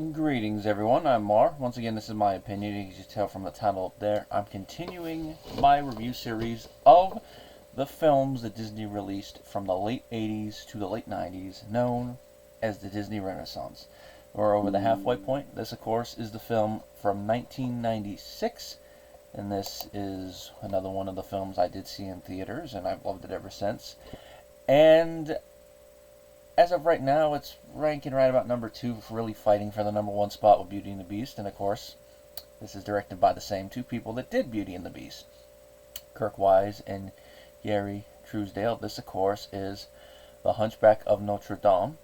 Greetings everyone, I'm Mar. Once again, this is my opinion. You can tell from the title up there. I'm continuing my review series of the films that Disney released from the late 80s to the late 90s, known as the Disney Renaissance. We're over the halfway point. This, of course, is the film from 1996, and this is another one of the films I did see in theaters, and I've loved it ever since. And as of right now, it's ranking right about number 2, really fighting for the number 1 spot with Beauty and the Beast. And of course, this is directed by the same two people that did Beauty and the Beast, Kirk Wise and Gary Truesdale. This, of course, is The Hunchback of Notre Dame,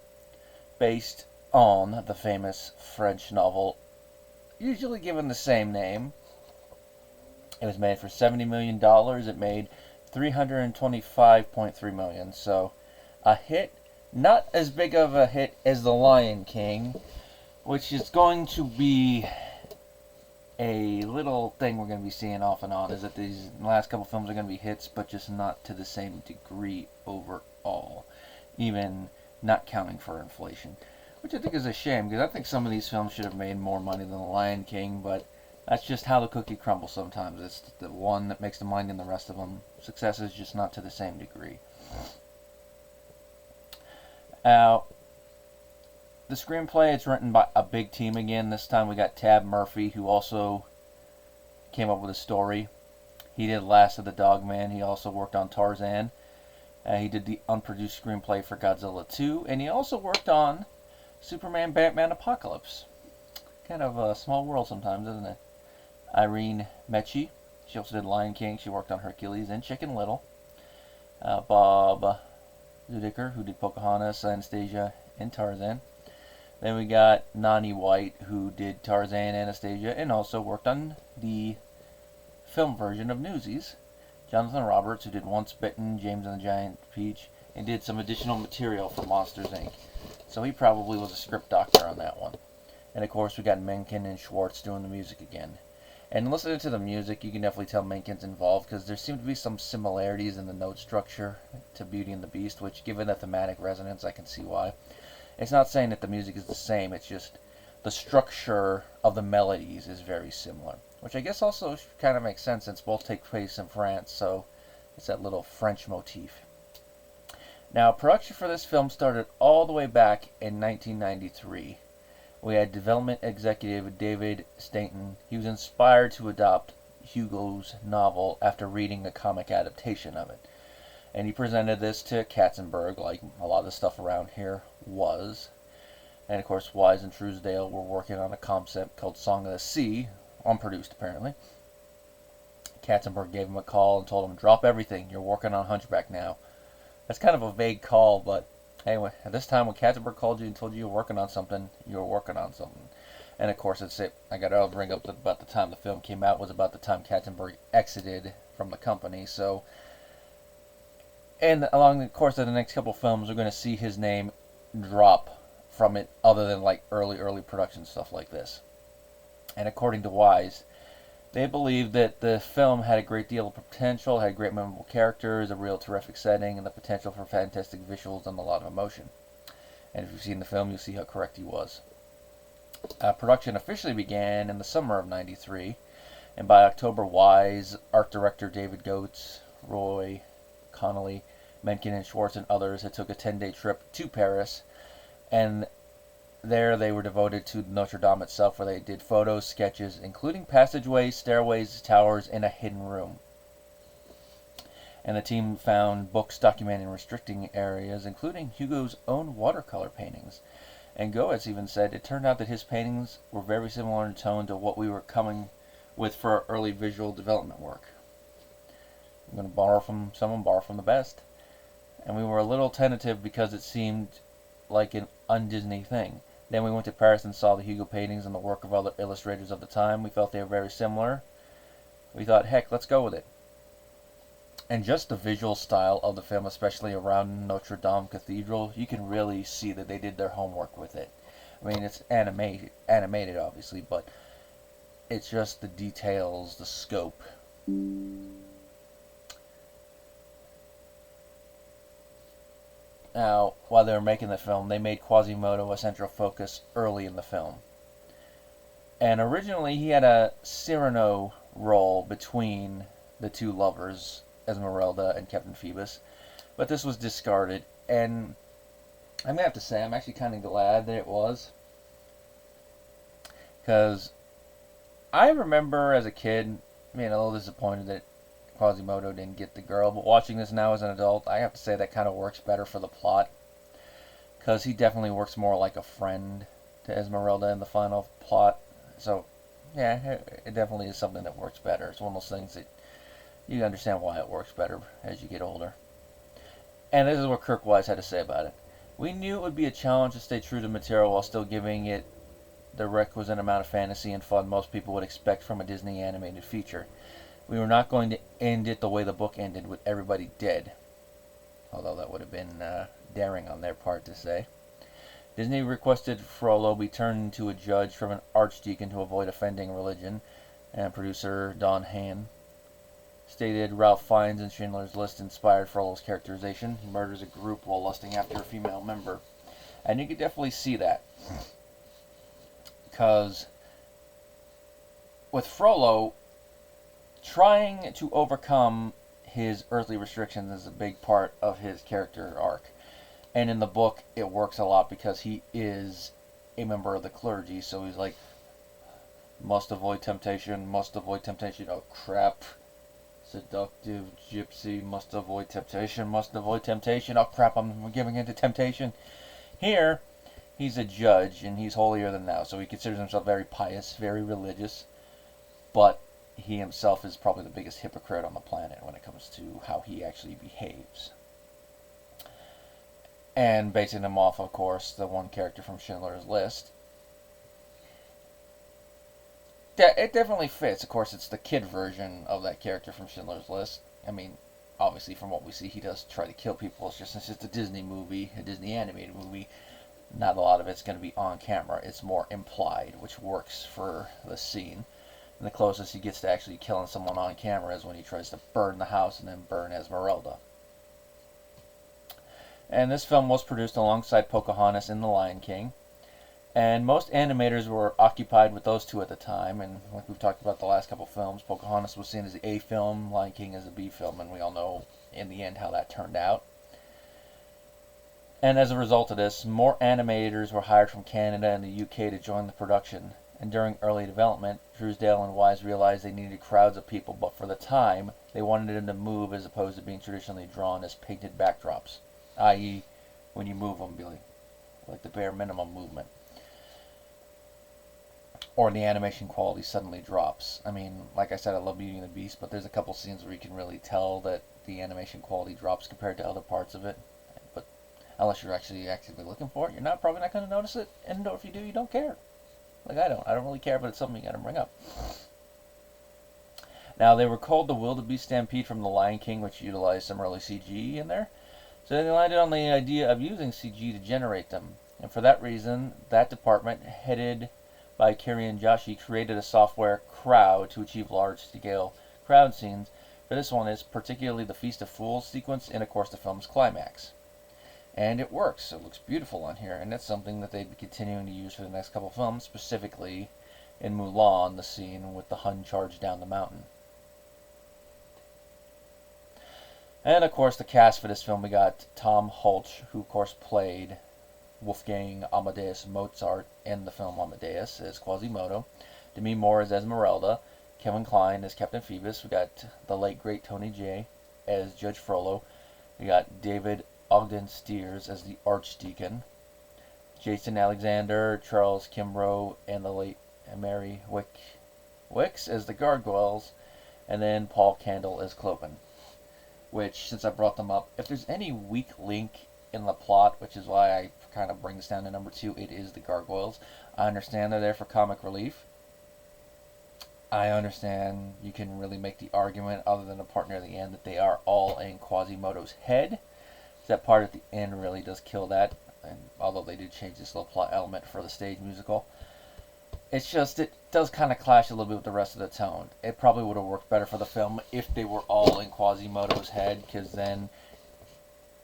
based on the famous French novel, usually given the same name. It was made for $70 million. It made $325.3 million. So, a hit. Not as big of a hit as The Lion King, which is going to be a little thing we're going to be seeing off and on, is that these last couple films are going to be hits, but just not to the same degree overall, even not counting for inflation, which I think is a shame, because I think some of these films should have made more money than The Lion King, but that's just how the cookie crumbles sometimes. It's the one that makes the money and the rest of them. Success is just not to the same degree. Now, the screenplay, it's written by a big team again. This time we got Tab Murphy, who also came up with a story. He did Last of the Dogman. He also worked on Tarzan. He did the unproduced screenplay for Godzilla 2. And he also worked on Superman, Batman, Apocalypse. Kind of a small world sometimes, isn't it? Irene Mecci. She also did Lion King. She worked on Hercules and Chicken Little. Bob Zudiker, who did Pocahontas, Anastasia, and Tarzan. Then we got Nani White, who did Tarzan, Anastasia, and also worked on the film version of Newsies. Jonathan Roberts, who did Once Bitten, James and the Giant Peach, and did some additional material for Monsters, Inc. So he probably was a script doctor on that one. And of course we got Menken and Schwartz doing the music again. And listening to the music, you can definitely tell Menken's involved, because there seem to be some similarities in the note structure to Beauty and the Beast, which, given the thematic resonance, I can see why. It's not saying that the music is the same, it's just the structure of the melodies is very similar, which I guess also kind of makes sense since both take place in France, so it's that little French motif. Now, production for this film started all the way back in 1993. We had development executive David Stanton. He was inspired to adopt Hugo's novel after reading the comic adaptation of it. And he presented this to Katzenberg, like a lot of the stuff around here was. And of course, Wise and Truesdale were working on a concept called Song of the Sea, unproduced apparently. Katzenberg gave him a call and told him, drop everything, you're working on Hunchback now. That's kind of a vague call, but anyway, at this time when Katzenberg called you and told you you were working on something, you were working on something. And of course, it's it. I got to bring up that about the time the film came out was about the time Katzenberg exited from the company. So, and along the course of the next couple films, we're going to see his name drop from it, other than like early production stuff like this. And according to Wise, they believed that the film had a great deal of potential, had great memorable characters, a real terrific setting, and the potential for fantastic visuals and a lot of emotion. And if you've seen the film, you'll see how correct he was. Production officially began in the summer of '93, and by October, Wise, art director David Goetz, Roy Connolly, Menken and Schwartz, and others had took a 10-day trip to Paris, and there they were devoted to Notre Dame itself, where they did photos, sketches, including passageways, stairways, towers, and a hidden room. And the team found books documenting restricting areas, including Hugo's own watercolor paintings. And Goetz even said it turned out that his paintings were very similar in tone to what we were coming with for our early visual development work. I'm going to borrow from someone, borrow from the best. And we were a little tentative because it seemed like an un-Disney thing. Then we went to Paris and saw the Hugo paintings and the work of other illustrators of the time. We felt they were very similar. We thought, heck, let's go with it. And just the visual style of the film, especially around Notre Dame Cathedral, you can really see that they did their homework with it. I mean, it's animated obviously, but it's just the details, the scope. Now, while they were making the film, they made Quasimodo a central focus early in the film. And originally he had a Cyrano role between the two lovers, Esmeralda and Captain Phoebus, but this was discarded. And I'm gonna have to say I'm actually kind of glad that it was, because I remember as a kid being a little disappointed that Quasimodo didn't get the girl, but watching this now as an adult, I have to say that kind of works better for the plot, because he definitely works more like a friend to Esmeralda in the final plot. So, yeah, it definitely is something that works better. It's one of those things that you understand why it works better as you get older. And this is what Kirk Wise had to say about it. We knew it would be a challenge to stay true to material while still giving it the requisite amount of fantasy and fun most people would expect from a Disney animated feature. We were not going to end it the way the book ended, with everybody dead. Although that would have been daring on their part to say. Disney requested Frollo be turned into a judge from an archdeacon to avoid offending religion, and producer Don Hahn stated Ralph Fiennes in Schindler's List inspired Frollo's characterization. He murders a group while lusting after a female member. And you could definitely see that. Because with Frollo, trying to overcome his earthly restrictions is a big part of his character arc. And in the book, it works a lot because he is a member of the clergy. So he's like, must avoid temptation, must avoid temptation. Oh, crap. Seductive gypsy, must avoid temptation, must avoid temptation. Oh, crap, I'm giving in to temptation. Here, he's a judge, and he's holier than thou. So he considers himself very pious, very religious. But he himself is probably the biggest hypocrite on the planet when it comes to how he actually behaves. And basing him off, of course, the one character from Schindler's List. It definitely fits. Of course, it's the kid version of that character from Schindler's List. I mean, obviously, from what we see, he does try to kill people. It's just a Disney movie, a Disney animated movie. Not a lot of it's going to be on camera. It's more implied, which works for the scene. And the closest he gets to actually killing someone on camera is when he tries to burn the house and then burn Esmeralda. And this film was produced alongside Pocahontas in The Lion King. And most animators were occupied with those two at the time. And like we've talked about the last couple films, Pocahontas was seen as the A film, Lion King as a B film, and we all know in the end how that turned out. And as a result of this, more animators were hired from Canada and the UK to join the production. And during early development, Drewsdale and Wise realized they needed crowds of people, but for the time, they wanted them to move as opposed to being traditionally drawn as painted backdrops. I.e., when you move them, be like the bare minimum movement. Or the animation quality suddenly drops. I mean, like I said, I love Beauty and the Beast, but there's a couple scenes where you can really tell that the animation quality drops compared to other parts of it. But unless you're actually actively looking for it, you're probably not going to notice it. And if you do, you don't care. Like I don't. I don't really care, but it's something you got to bring up. Now, they were called the Wildebeest Stampede from The Lion King, which utilized some early CG in there. So they landed on the idea of using CG to generate them. And for that reason, that department, headed by Kirian Joshi, created a software crowd to achieve large-scale crowd scenes. For this one is particularly the Feast of Fools sequence and, of course, the film's climax. And it works. It looks beautiful on here, and that's something that they'd be continuing to use for the next couple films, specifically in Mulan, the scene with the Hun charge down the mountain. And, of course, the cast for this film, we got Tom Hulce, who, of course, played Wolfgang Amadeus Mozart in the film Amadeus as Quasimodo. Demi Moore as Esmeralda. Kevin Kline as Captain Phoebus. We got the late, great Tony Jay as Judge Frollo. We got David Ogden Stiers as the Archdeacon. Jason Alexander, Charles Kimbrough, and the late Mary Wicks as the Gargoyles. And then Paul Candle as Clopen. Which, since I brought them up, if there's any weak link in the plot, which is why I kind of bring this down to number 2, it is the Gargoyles. I understand they're there for comic relief. I understand you can really make the argument, other than the part near the end, that they are all in Quasimodo's head. That part at the end really does kill that, and although they did change this little plot element for the stage musical. It's just, it does kind of clash a little bit with the rest of the tone. It probably would have worked better for the film if they were all in Quasimodo's head, because then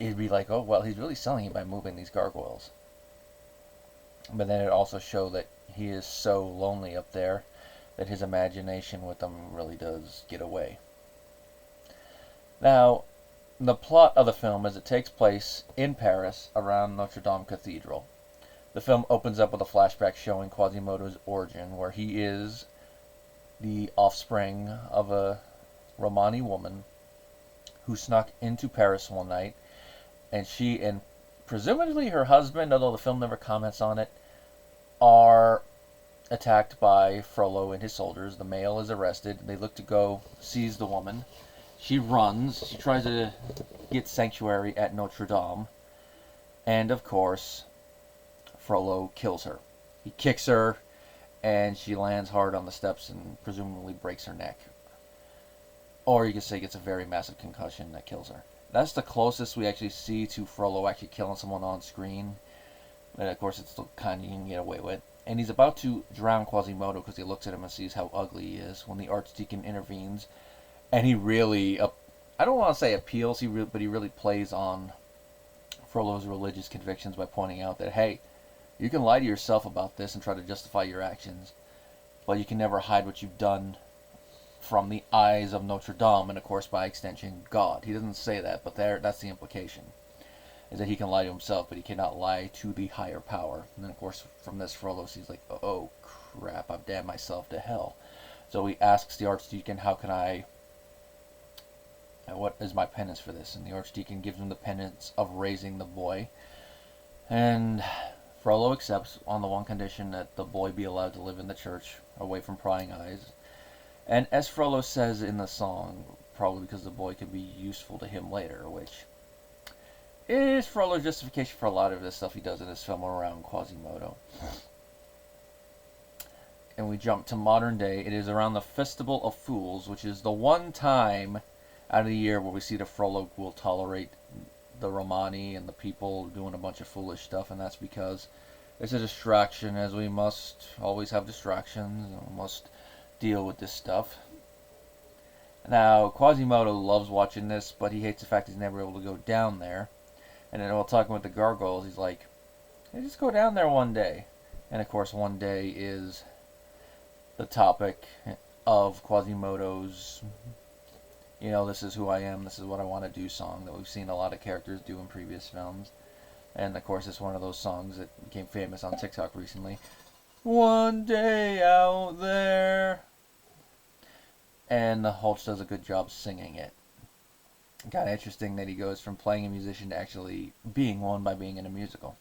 it'd be like, oh, well, he's really selling it by moving these gargoyles. But then it also shows that he is so lonely up there that his imagination with them really does get away. Now, the plot of the film is it takes place in Paris around Notre Dame Cathedral. The film opens up with a flashback showing Quasimodo's origin, where he is the offspring of a Romani woman who snuck into Paris one night, and she and presumably her husband, although the film never comments on it, are attacked by Frollo and his soldiers. The male is arrested. They look to go seize the woman. She runs. She tries to get sanctuary at Notre Dame. And, of course, Frollo kills her. He kicks her, and she lands hard on the steps and presumably breaks her neck. Or you could say gets a very massive concussion that kills her. That's the closest we actually see to Frollo actually killing someone on screen. But, of course, it's still kind of you can get away with. And he's about to drown Quasimodo because he looks at him and sees how ugly he is when the Archdeacon intervenes. And he really, I don't want to say appeals, but he really plays on Frollo's religious convictions by pointing out that, hey, you can lie to yourself about this and try to justify your actions, but you can never hide what you've done from the eyes of Notre Dame and, of course, by extension, God. He doesn't say that, but that's the implication, is that he can lie to himself, but he cannot lie to the higher power. And then, of course, from this, Frollo sees like, oh, crap, I've damned myself to hell. So he asks the Archdeacon, what is my penance for this? And the Archdeacon gives him the penance of raising the boy. And Frollo accepts on the one condition that the boy be allowed to live in the church, away from prying eyes. And as Frollo says in the song, probably because the boy could be useful to him later, which is Frollo's justification for a lot of this stuff he does in this film around Quasimodo. And we jump to modern day. It is around the Festival of Fools, which is the one time out of the year where we see the Frollo will tolerate the Romani and the people doing a bunch of foolish stuff, and that's because it's a distraction, as we must always have distractions, and we must deal with this stuff. Now, Quasimodo loves watching this, but he hates the fact he's never able to go down there. And then while talking with the gargoyles, he's like, hey, just go down there one day. And of course, one day is the topic of Quasimodo's, this is who I am, this is what I want to do song that we've seen a lot of characters do in previous films. And of course, it's one of those songs that became famous on TikTok recently. One day out there. And the Hulch does a good job singing it. Kind of interesting that he goes from playing a musician to actually being one by being in a musical.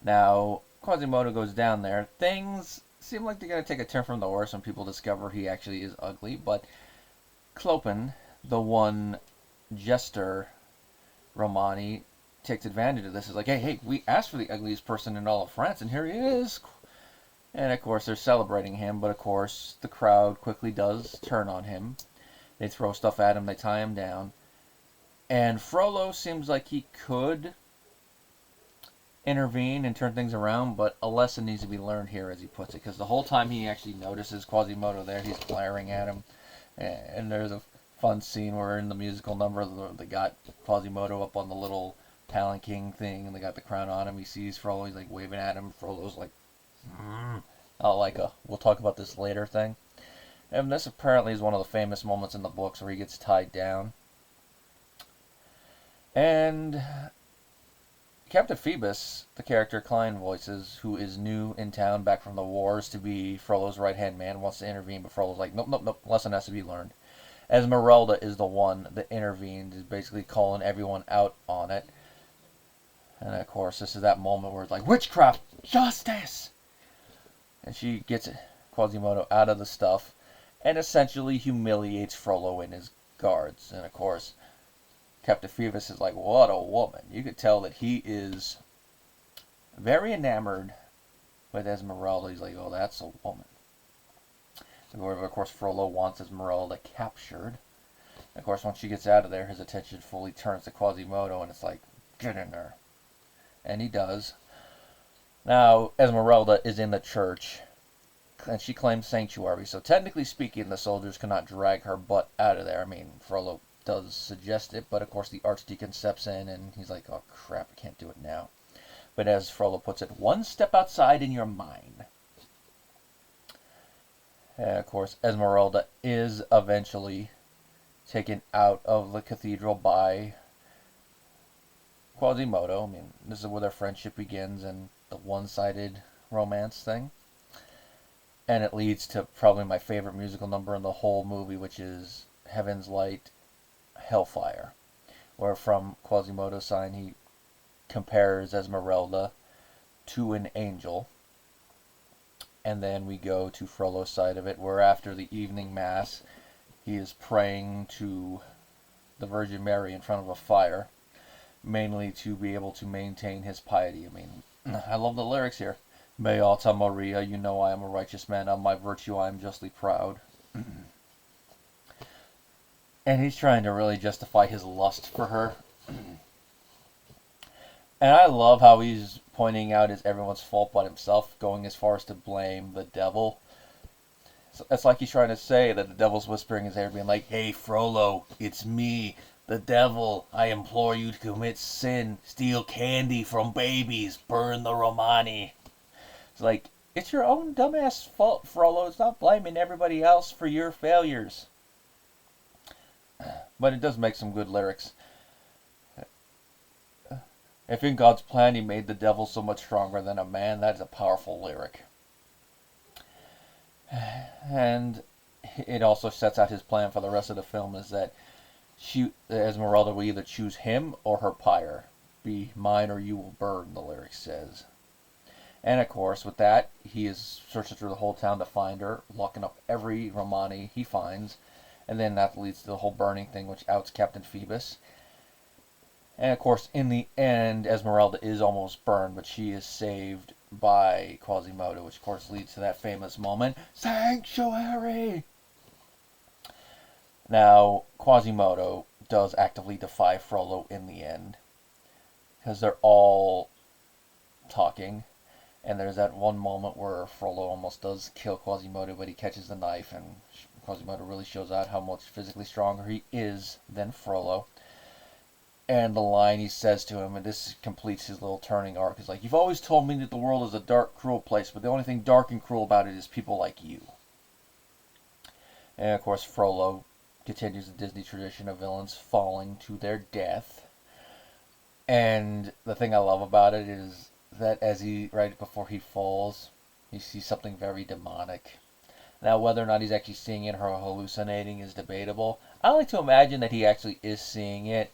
Now, Quasimodo goes down there. Things seem like they're going to take a turn from the worse when people discover he actually is ugly, but Clopin, the one jester Romani, takes advantage of this. Is like, hey, we asked for the ugliest person in all of France, and here he is. And of course, they're celebrating him, but of course, the crowd quickly does turn on him. They throw stuff at him, they tie him down. And Frollo seems like he could intervene and turn things around, but a lesson needs to be learned here, as he puts it, because the whole time he actually notices Quasimodo there, he's glaring at him. And there's a fun scene where in the musical number, they got Quasimodo up on the little palanquin thing, and they got the crown on him. He sees Frollo, he's like waving at him. Frollo's like, like a we'll talk about this later thing. And this apparently is one of the famous moments in the books where he gets tied down. And Captain Phoebus, the character Klein voices, who is new in town, back from the wars to be Frollo's right-hand man, wants to intervene, but Frollo's like, nope, lesson has to be learned. Esmeralda is the one that intervenes, is basically calling everyone out on it. And of course, this is that moment where it's like, witchcraft, justice! And she gets Quasimodo out of the stuff and essentially humiliates Frollo and his guards. And of course, Captain Phoebus is like, what a woman. You could tell that he is very enamored with Esmeralda. He's like, oh, that's a woman. And of course, Frollo wants Esmeralda captured. And of course, once she gets out of there, his attention fully turns to Quasimodo, and it's like, get in there. And he does. Now, Esmeralda is in the church, and she claims sanctuary. So technically speaking, the soldiers cannot drag her butt out of there. I mean, Frollo does suggest it, but of course the Archdeacon steps in, and he's like, oh crap, I can't do it now. But as Frollo puts it, one step outside in your mind. And of course, Esmeralda is eventually taken out of the cathedral by Quasimodo. I mean, this is where their friendship begins and the one-sided romance thing. And it leads to probably my favorite musical number in the whole movie, which is Heaven's Light, Hellfire. Where from Quasimodo's side, he compares Esmeralda to an angel. And then we go to Frollo's side of it, where after the evening mass, he is praying to the Virgin Mary in front of a fire, mainly to be able to maintain his piety. I mean, I love the lyrics here. Beata Maria, you know I am a righteous man, of my virtue I am justly proud. And he's trying to really justify his lust for her. And I love how he's pointing out it's everyone's fault but himself, going as far as to blame the devil. So it's like he's trying to say that the devil's whispering in his ear, being like, hey, Frollo, it's me, the devil. I implore you to commit sin, steal candy from babies, burn the Romani. It's like, it's your own dumbass fault, Frollo. It's not blaming everybody else for your failures. But it does make some good lyrics. If in God's plan he made the devil so much stronger than a man, that is a powerful lyric. And it also sets out his plan for the rest of the film, is that Esmeralda will either choose him or her pyre. Be mine or you will burn, the lyric says. And of course, with that, he is searching through the whole town to find her, locking up every Romani he finds. And then that leads to the whole burning thing, which outs Captain Phoebus. And of course, in the end, Esmeralda is almost burned, but she is saved by Quasimodo, which of course leads to that famous moment, Sanctuary! Now, Quasimodo does actively defy Frollo in the end, because they're all talking, and there's that one moment where Frollo almost does kill Quasimodo, but he catches the knife, and Quasimodo really shows out how much physically stronger he is than Frollo. And the line he says to him, and this completes his little turning arc, is like, you've always told me that the world is a dark, cruel place, but the only thing dark and cruel about it is people like you. And of course, Frollo continues the Disney tradition of villains falling to their death. And the thing I love about it is that right before he falls, he sees something very demonic. Now, whether or not he's actually seeing it or hallucinating is debatable. I like to imagine that he actually is seeing it.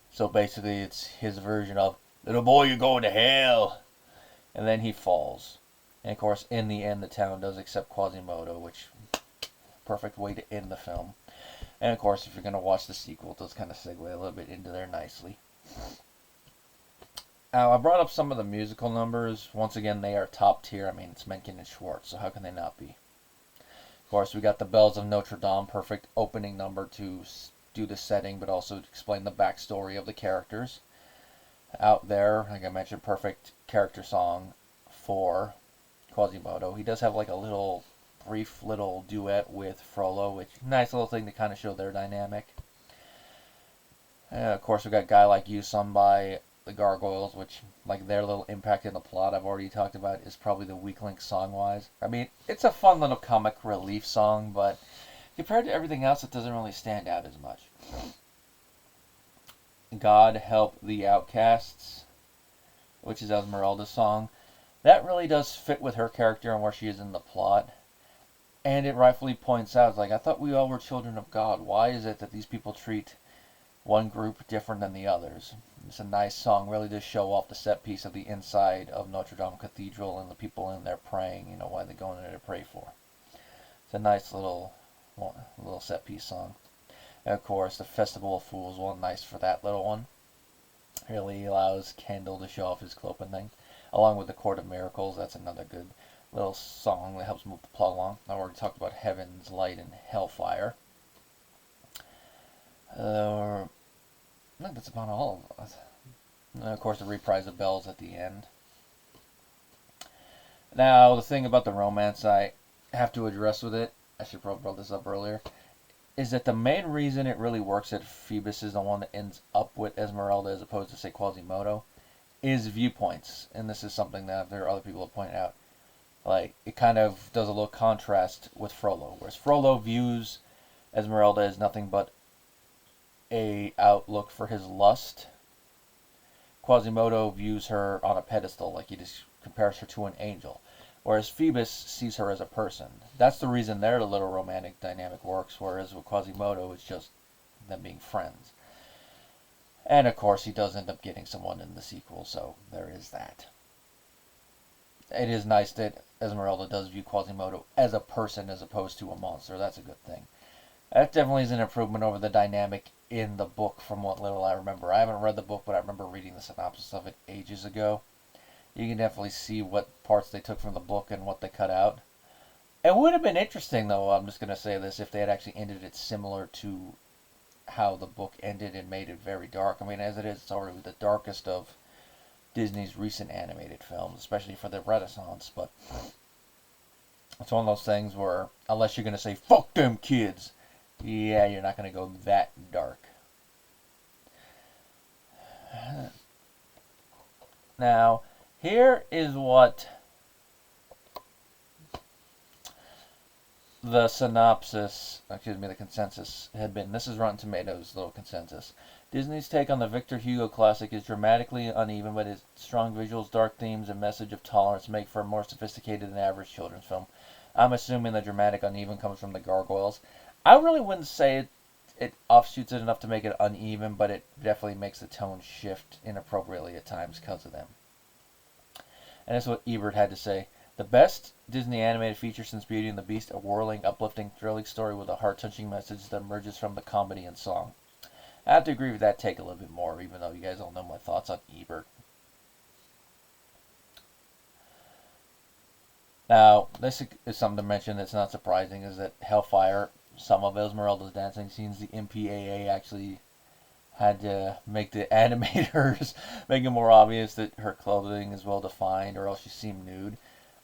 So basically, it's his version of, little boy, you're going to hell. And then he falls. And of course, in the end, the town does accept Quasimodo, which, perfect way to end the film. And of course, if you're going to watch the sequel, it does kind of segue a little bit into there nicely. Now, I brought up some of the musical numbers. Once again, they are top tier. I mean, it's Menken and Schwartz, so how can they not be? Of course, we got the Bells of Notre Dame, perfect opening number to do the setting, but also to explain the backstory of the characters. Out there, like I mentioned, perfect character song for Quasimodo. He does have like a brief little duet with Frollo, which nice little thing to kind of show their dynamic. Of course, we got Guy Like You, sung by the Gargoyles, which, like, their little impact in the plot I've already talked about, is probably the weak link song-wise. I mean, it's a fun little comic relief song, but compared to everything else, it doesn't really stand out as much. God Help the Outcasts, which is Esmeralda's song. That really does fit with her character and where she is in the plot. And it rightfully points out, like, I thought we all were children of God. Why is it that these people treat one group different than the others? It's a nice song, really does show off the set piece of the inside of Notre Dame Cathedral and the people in there praying, why they go in there to pray for. It's a nice little set piece song. And of course, the Festival of Fools, nice for that little one. Really allows Kendall to show off his cloak and thing. Along with the Court of Miracles, that's another good little song that helps move the plot along. I already talked about Heaven's Light and Hellfire. I think that's about all of us. And of course, the reprise of Bells at the end. Now, the thing about the romance I have to address with it, I should probably brought this up earlier, is that the main reason it really works that Phoebus is the one that ends up with Esmeralda as opposed to, say, Quasimodo, is viewpoints, and this is something that there are other people have pointed out. Like, it kind of does a little contrast with Frollo, whereas Frollo views Esmeralda as nothing but a outlook for his lust. Quasimodo views her on a pedestal, like he just compares her to an angel, whereas Phoebus sees her as a person. That's the reason their little romantic dynamic works, whereas with Quasimodo, it's just them being friends. And of course, he does end up getting someone in the sequel, so there is that. It is nice that Esmeralda does view Quasimodo as a person as opposed to a monster. That's a good thing. That definitely is an improvement over the dynamic in the book from what little I remember. I haven't read the book, but I remember reading the synopsis of it ages ago. You can definitely see what parts they took from the book and what they cut out. It would have been interesting, though, I'm just going to say this, if they had actually ended it similar to how the book ended and made it very dark. I mean, as it is, it's already the darkest of Disney's recent animated films, especially for the Renaissance, but it's one of those things where, unless you're going to say, fuck them kids, yeah, you're not going to go that dark. Now, here is what the the consensus had been. This is Rotten Tomatoes' little consensus. Disney's take on the Victor Hugo classic is dramatically uneven, but its strong visuals, dark themes, and message of tolerance make for a more sophisticated than average children's film. I'm assuming the dramatic uneven comes from the gargoyles. I really wouldn't say it offshoots it enough to make it uneven, but it definitely makes the tone shift inappropriately at times because of them. And that's what Ebert had to say. The best Disney animated feature since Beauty and the Beast, a whirling, uplifting, thrilling story with a heart-touching message that emerges from the comedy and song. I have to agree with that take a little bit more, even though you guys all know my thoughts on Ebert. Now, this is something to mention that's not surprising, is that Hellfire, some of Esmeralda's dancing scenes, the MPAA actually had to make the animators make it more obvious that her clothing is well defined, or else she seemed nude.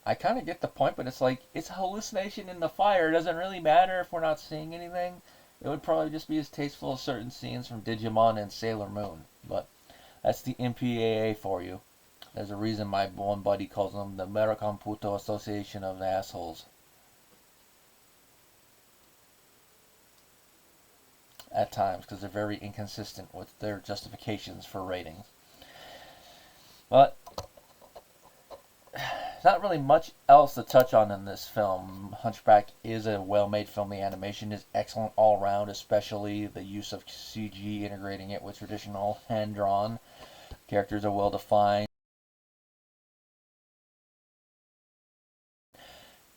I kind of get the point, but it's like, it's a hallucination in the fire. It doesn't really matter if we're not seeing anything. It would probably just be as tasteful as certain scenes from Digimon and Sailor Moon. But that's the MPAA for you. There's a reason my one buddy calls them the American Puto Association of Assholes. At times, because they're very inconsistent with their justifications for ratings. But not really much else to touch on in this film. Hunchback is a well-made film. The animation is excellent all around, especially the use of CG, integrating it with traditional hand-drawn. Characters are well-defined.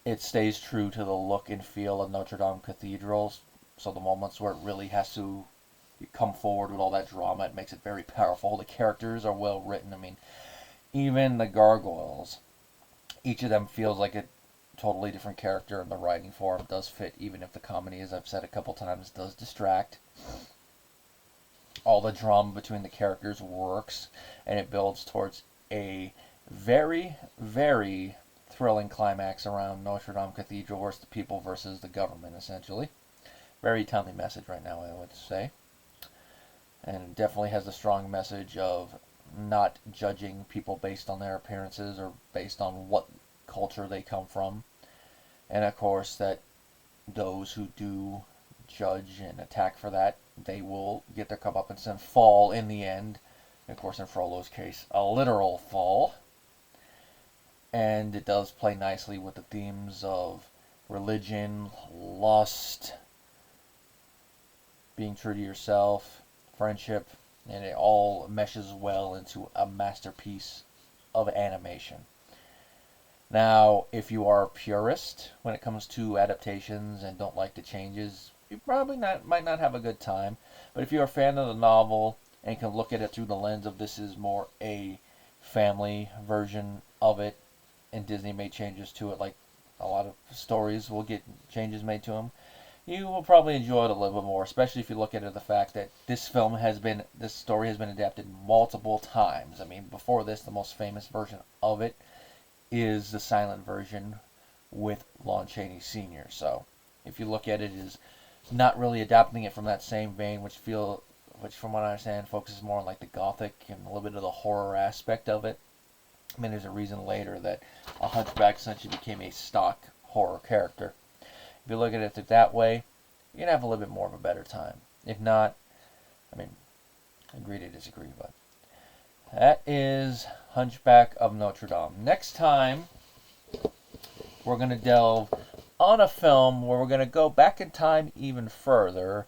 It stays true to the look and feel of Notre Dame Cathedral, so the moments where it really has to come forward with all that drama, it makes it very powerful. The characters are well written. I mean, even the gargoyles, each of them feels like a totally different character, and the writing for them does fit, even if the comedy, as I've said a couple times, does distract. All the drama between the characters works, and it builds towards a very, very thrilling climax around Notre Dame Cathedral, where it's the people versus the government, essentially. Very timely message right now, I would say. And it definitely has a strong message of not judging people based on their appearances or based on what culture they come from. And of course, that those who do judge and attack for that, they will get their comeuppance and fall in the end. And of course, in Frollo's case, a literal fall. And it does play nicely with the themes of religion, lust, being true to yourself, friendship, and it all meshes well into a masterpiece of animation. Now, if you are a purist when it comes to adaptations and don't like the changes, you probably might not have a good time. But if you're a fan of the novel and can look at it through the lens of this is more a family version of it, and Disney made changes to it, like a lot of stories will get changes made to them, you will probably enjoy it a little bit more, especially if you look at the fact that this story has been adapted multiple times. I mean, before this, the most famous version of it is the silent version with Lon Chaney Sr. So, if you look at it as not really adapting it from that same vein, which which from what I understand focuses more on like the gothic and a little bit of the horror aspect of it. I mean, there's a reason later that a Hunchback essentially became a stock horror character. If you look at it that way, you're going to have a little bit more of a better time. If not, I mean, agree to disagree, but that is Hunchback of Notre Dame. Next time, we're going to delve on a film where we're going to go back in time even further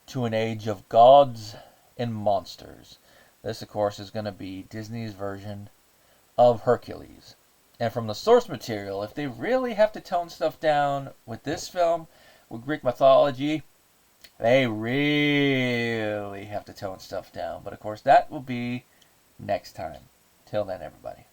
to an age of gods and monsters. This, of course, is going to be Disney's version of Hercules. And from the source material, if they really have to tone stuff down with this film, with Greek mythology, they really have to tone stuff down. But of course, that will be next time. Till then, everybody.